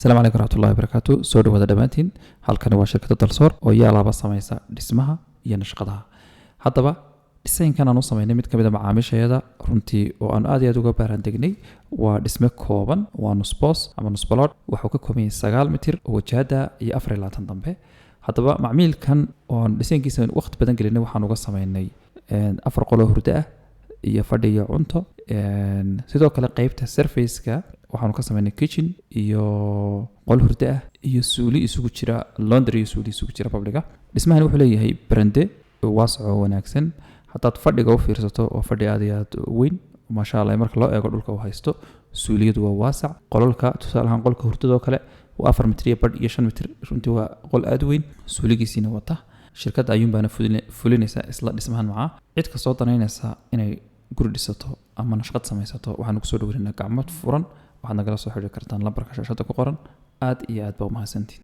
السلام عليكم ورحمة الله وبركاته. سو dhawaada dhamaantiin halkani waa shirkadda Dalsoor oo yaalaaba samaysa dhismaha iyo nashqadaha. Haddaba dhisaynkan aan u sameynay mid kamid ah macaamiishayada runtii oo aan aad iyo aad uga baaran degnay waa dhisme kooban, waa nus boos ama nus balood, wuxuu ka kooban yahay 9 mitir oo wajahada iyo 24 dambe. Haddaba macmiilkan oo dhisaynkiisa waqti badan gelinay waxaan uga sameynay 4 qolo hurdo ah iyo fadhi iyo cunto. sidoo kale qaybta surface-ka waxaanu ka sameynay kitchen iyo qol hurdo ah iyo suuli isugu jira laundry iyo suuli isugu jira publica. Dhismahan wuxuu leeyahay barande waasac oo wanaagsan. Hadaad fadhiga u fiirsato oo fadhi aad iyo aad weyn masha Allah marka loo eego dhulka uu haysto suuliyadu waa waasac. Qolalka tusaale ahaan qolka hurdada oo kale waa 4 mitir iyo badh iyo 5 mitir runtii waa qol aad weyn suuligiisina wata. shirkadda ayuun baana fulinaysa isla dhismahan macaa cid ka soo danaynaysa inay guri dhisato ama nashqad samaysato waxaan ku soo dhaweynaa gacmo furan waxaad nagala soo xiriiri kartaan lambarka shaashada ku qoran. aad iyo aad baa u mahadsantiin.